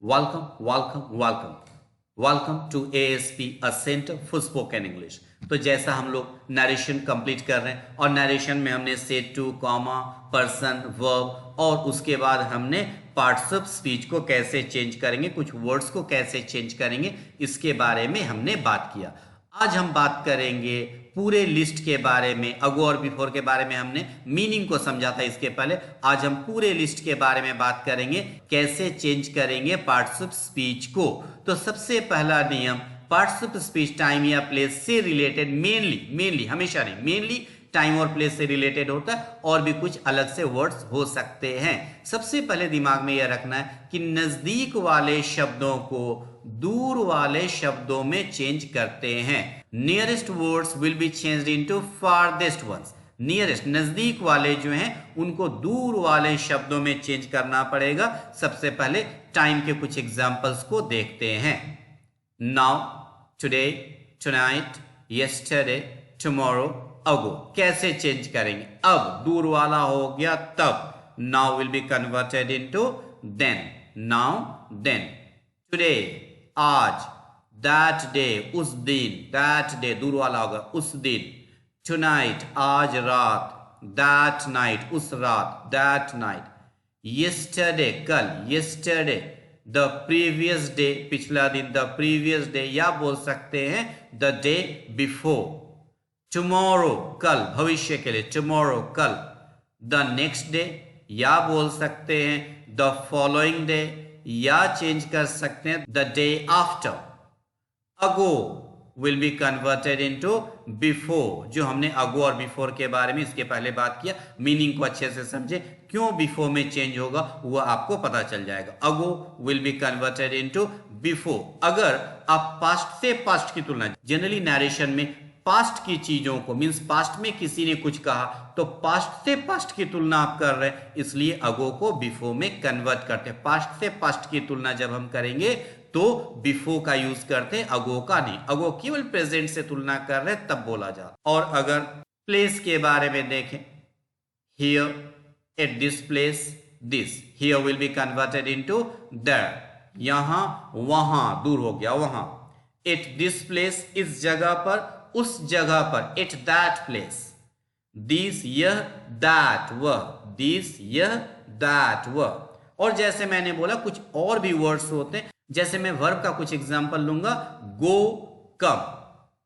Welcome to ASP a centre for spoken English. तो जैसा हम लोग नरेशन कंप्लीट कर रहे हैं और नरेशन में हमने said to, comma, person, verb और उसके बाद हमने पार्ट्स ऑफ स्पीच को कैसे चेंज करेंगे, कुछ वर्ड्स को कैसे चेंज करेंगे, इसके बारे में हमने बात किया। आज हम बात करेंगे पूरे लिस्ट के बारे में। अगो और बिफोर के बारे में हमने मीनिंग को समझा था इसके पहले। आज हम पूरे लिस्ट के बारे में बात करेंगे, कैसे चेंज करेंगे पार्ट्स ऑफ स्पीच को। तो सबसे पहला नियम, पार्ट्स ऑफ स्पीच टाइम या प्लेस से रिलेटेड, मेनली हमेशा नहीं, मेनली टाइम और प्लेस से रिलेटेड होता है, और भी कुछ अलग से वर्ड्स हो सकते हैं। सबसे पहले दिमाग में यह रखना है कि नजदीक वाले शब्दों को दूर वाले शब्दों में चेंज करते हैं। Nearest words will be changed into farthest ones. Nearest, नजदीक वाले जो हैं उनको दूर वाले शब्दों में चेंज करना पड़ेगा। सबसे पहले टाइम के कुछ एग्जांपल्स को देखते हैं। Now, today, tonight, yesterday, tomorrow, ago. कैसे चेंज करेंगे? अब दूर वाला हो गया तब, now will be converted into then. Now, then. Today, आज। दैट डे, उस दिन। दैट डे दूर वाला होगा, उस दिन। टुनाइट, आज रात। दैट नाइट, उस रात। That night. यस्टरडे, कल। यस्टरडे, द प्रीवियस डे, पिछला दिन। द प्रीवियस डे, या बोल सकते हैं द डे बिफोर। टुमारो, कल, भविष्य के लिए। टुमारो, कल। द नेक्स्ट डे, या बोल सकते हैं द फॉलोइंग डे, या चेंज कर सकते हैं the day after. Ago will be converted into before. जो हमने अगो और बिफोर के बारे में इसके पहले बात किया, मीनिंग को अच्छे से समझे, क्यों बिफोर में चेंज होगा वो आपको पता चल जाएगा। Ago will be converted into before. अगर आप पास्ट से पास्ट की तुलना, जनरली नरेशन में पास्ट की चीजों को, मींस पास्ट में किसी ने कुछ कहा तो पास्ट से पास्ट की तुलना आप कर रहे हैं, इसलिए अगो को बिफोर में कन्वर्ट करते हैं। पास्ट से पास्ट की तुलना जब हम करेंगे तो बिफोर का यूज करते हैं, अगो का नहीं। अगो केवल प्रेजेंट से तुलना कर रहे हैं तब बोला जाता। और अगर प्लेस के बारे में देखें, here, at this place, this. Here will be converted into their. यहां, वहां, दूर हो गया, वहां। एट दिस प्लेस, इस जगह पर, उस जगह पर। At that place. दिस, यह, दैट, वह। दिस, यह, दैट, वह। और जैसे मैंने बोला कुछ और भी वर्ड्स होते हैं, जैसे मैं वर्ब का कुछ एग्जांपल लूंगा, गो, कम।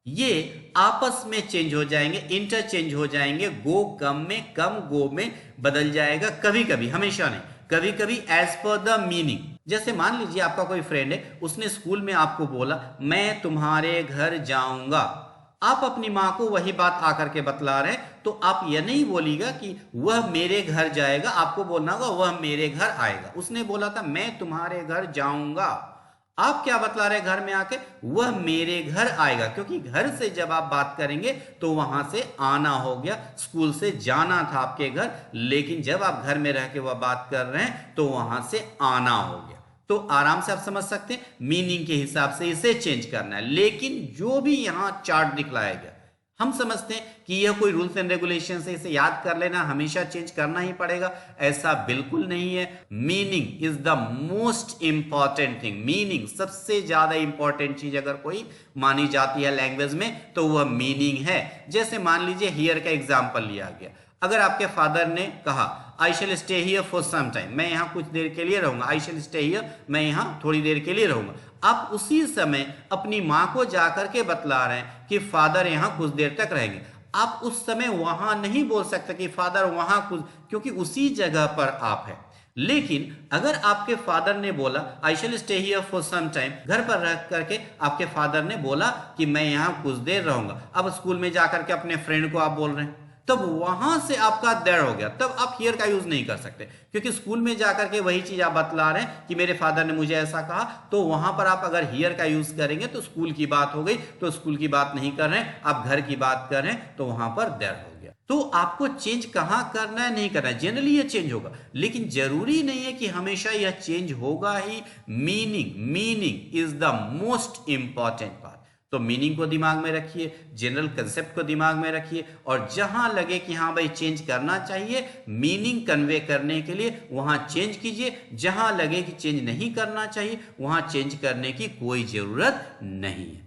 ये आपस में चेंज हो जाएंगे, इंटरचेंज हो जाएंगे। गो कम में, कम गो में बदल जाएगा। कभी कभी, हमेशा नहीं, कभी कभी एज पर द मीनिंग। जैसे मान लीजिए आपका कोई फ्रेंड है, उसने स्कूल में आपको बोला मैं तुम्हारे घर जाऊंगा। आप अपनी माँ को वही बात आकर के बतला रहे हैं, तो आप यह नहीं बोलिएगा कि वह मेरे घर जाएगा, आपको बोलना होगा वह मेरे घर आएगा। उसने बोला था मैं तुम्हारे घर जाऊंगा, आप क्या बतला रहे घर में आके? वह मेरे घर आएगा। क्योंकि घर से जब आप बात करेंगे तो वहां से आना हो गया, स्कूल से जाना था आपके घर, लेकिन जब आप घर में रह के वह बात कर रहे हैं तो वहां से आना हो गया। तो आराम से आप समझ सकते हैं, मीनिंग के हिसाब से इसे चेंज करना है। लेकिन जो भी यहां चार्ट दिखलाया गया, हम समझते हैं कि यह कोई रूल्स एंड रेगुलेशन से इसे याद कर लेना, हमेशा चेंज करना ही पड़ेगा, ऐसा बिल्कुल नहीं है। Meaning is the most important thing. Meaning सबसे ज्यादा इंपॉर्टेंट चीज अगर कोई मानी जाती है लैंग्वेज में तो वह मीनिंग है। जैसे मान लीजिए हियर का एग्जाम्पल लिया गया। अगर आपके फादर ने कहा I shall stay here for some time, मैं यहां कुछ देर के लिए रहूंगा। आई शैल स्टे हियर, मैं यहां थोड़ी देर के लिए रहूंगा। आप उसी समय अपनी मां को जाकर के बतला रहे हैं कि फादर यहां कुछ देर तक रहेंगे। आप उस समय वहां नहीं बोल सकते कि फादर वहां कुछ, क्योंकि उसी जगह पर आप हैं। लेकिन अगर आपके फादर ने बोला I shall stay here for some time, घर पर रह करके आपके फादर ने बोला कि मैं यहां कुछ देर रहूंगा, अब स्कूल में जाकर के अपने फ्रेंड को आप बोल रहे हैं, तब वहां से आपका देर हो गया, तब आप हियर का यूज नहीं कर सकते। क्योंकि स्कूल में जाकर के वही चीज आप बतला रहे हैं कि मेरे फादर ने मुझे ऐसा कहा, तो वहां पर आप अगर हियर का यूज करेंगे तो स्कूल की बात हो गई, तो स्कूल की बात नहीं कर रहे हैं, आप घर की बात कर रहे हैं, तो वहां पर देर हो गया। तो आपको चेंज कहां करना है, नहीं करना है, जनरली यह चेंज होगा, लेकिन जरूरी नहीं है कि हमेशा यह चेंज होगा ही। Meaning is the most important part. तो मीनिंग को दिमाग में रखिए, जनरल कंसेप्ट को दिमाग में रखिए, और जहां लगे कि हाँ भाई चेंज करना चाहिए मीनिंग कन्वे करने के लिए वहां चेंज कीजिए, जहां लगे कि चेंज नहीं करना चाहिए वहां चेंज करने की कोई जरूरत नहीं है।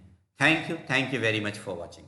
Thank you very much for watching.